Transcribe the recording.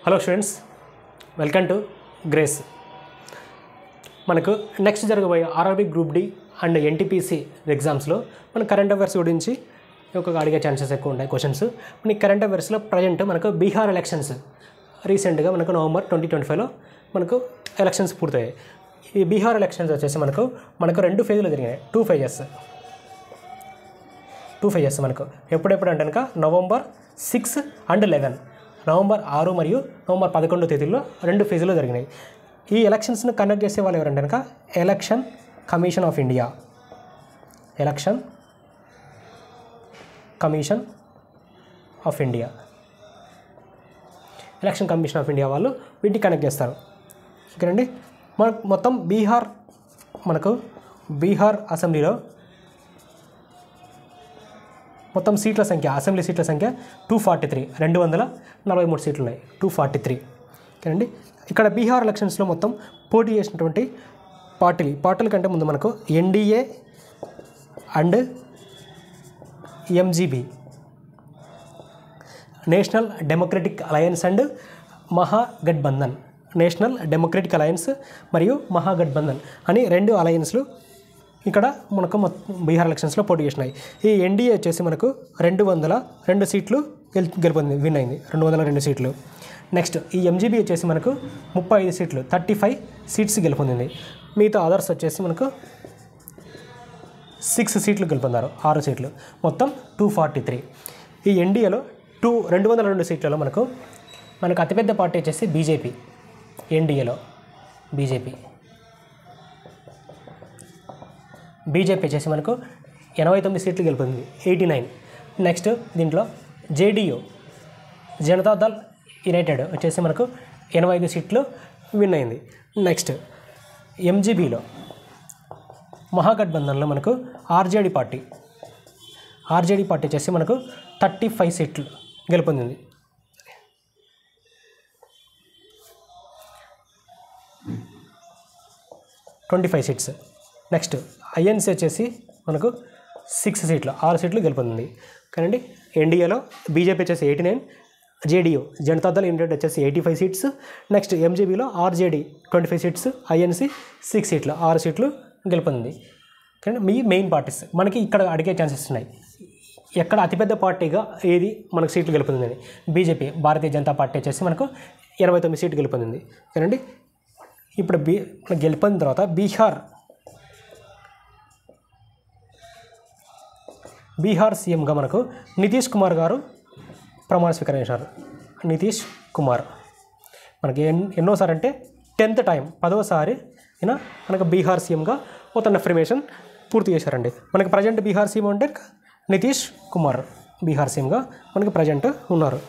Hello students, welcome to Grace. మనకు next జరగబోయే RRB group D and NTPC ఎగ్జామ్స్లో మన కరెంట్ అఫైర్స్ గురించి అడిగే ఛాన్సెస్ ఎక్కువ ఉన్నాయి క్వశ్చన్స్. మన కరెంట్ అఫైర్స్లో ప్రజెంట్ మనకు బీహార్ ఎలక్షన్స్ రీసెంట్గా మనకు నవంబర్ 2025లో మనకు ఎలక్షన్స్ పూర్తయ్యాయి. ఈ బీహార్ ఎలక్షన్స్ వచ్చేసి మనకు రెండు ఫేజ్లు జరిగినాయి. టూ ఫేజెస్ మనకు ఎప్పుడెప్పుడు అంటే కనుక నవంబర్ 6 అండ్ 11, నవంబర్ 6 మరియు నవంబర్ 11 తేదీల్లో రెండు ఫేజ్లో జరిగినాయి. ఈ ఎలక్షన్స్ను కండక్ట్ చేసే వాళ్ళు ఎవరంటే కనుక ఎలక్షన్ కమిషన్ ఆఫ్ ఇండియా వాళ్ళు వీటిని కండక్ట్ చేస్తారు. ఓకేనండి. మొత్తం బీహార్ అసెంబ్లీలో మొత్తం అసెంబ్లీ సీట్ల సంఖ్య 243, 243 సీట్లు ఉన్నాయి. 243. ఓకేనండి. ఇక్కడ బీహార్ ఎలక్షన్స్లో మొత్తం పోటీ చేసినటువంటి పార్టీల కంటే ముందు మనకు NDA and MGB, national democratic alliance and Mahagathbandhan, national democratic alliance మరియు మహాగఠబంధన్ అని రెండు అలయన్స్లు ఇక్కడ మనకు బీహార్ ఎలక్షన్స్లో పోటీ చేసినాయి. ఈ ఎన్డీఏ వచ్చేసి మనకు 202 సీట్లు విన్ అయింది, 202 సీట్లు. నెక్స్ట్ ఈ ఎంజీబీ వచ్చేసి మనకు 35 సీట్లు, 35 సీట్స్ గెలుపొందింది. మిగతా అదర్స్ వచ్చేసి మనకు 6 సీట్లు గెలుపొందారు, 6 సీట్లు, మొత్తం 243. ఈ ఎన్డీఏలో 202 సీట్లలో మనకు అతిపెద్ద పార్టీ వచ్చేసి బీజేపీ. ఎన్డీఏలో బీజేపీ వచ్చేసి మనకు 89 సీట్లు గెలుపొందింది, 89. నెక్స్ట్ దీంట్లో జేడీయూ, జనతాదళ్ యునైటెడ్ వచ్చేసి మనకు 85 సీట్లు విన్ అయింది. నెక్స్ట్ ఎంజీబీలో మహాగఠబంధన్లో మనకు ఆర్జేడీ పార్టీ వచ్చేసి మనకు 35 సీట్లు గెలుపొందింది. సీట్స్. నెక్స్ట్ ఐఎన్సీ వచ్చేసి మనకు 6 సీట్లు, 6 సీట్లు గెలుపొందింది. కానండి ఎన్డీఏలో బీజేపీ వచ్చేసి 89, జేడీయూ జనతాదళ్ యునైటెడ్ వచ్చేసి 85 సీట్స్. నెక్స్ట్ ఎంజీబీలో ఆర్జేడీ 25 సీట్స్, ఐఎన్సీ 6 సీట్లు, 6 సీట్లు గెలుపొందింది. కానీ మెయిన్ పార్టీస్ మనకి ఇక్కడ అడిగే ఛాన్సెస్ ఉన్నాయి. ఎక్కడ అతిపెద్ద పార్టీగా ఏది మనకు సీట్లు గెలుపొందిందని. బీజేపీ, భారతీయ జనతా పార్టీ వచ్చేసి మనకు 89 సీట్లు గెలుపొందింది. కానండి ఇప్పుడు గెలుపొందిన తర్వాత బీహార్ సీఎంగా మనకు నితీష్ కుమార్ గారు ప్రమాణ స్వీకరించారు. నితీష్ కుమార్ మనకి ఎన్నోసారి అంటే 10th టైం, 10వసారి ఈయన మనకు బీహార్ సీఎంగా తన అఫర్మేషన్ పూర్తి చేశారండి. మనకి ప్రజెంట్ బీహార్ సీఎం అంటే నితీష్ కుమార్ బీహార్ సీఎంగా మనకి ప్రజెంట్ ఉన్నారు.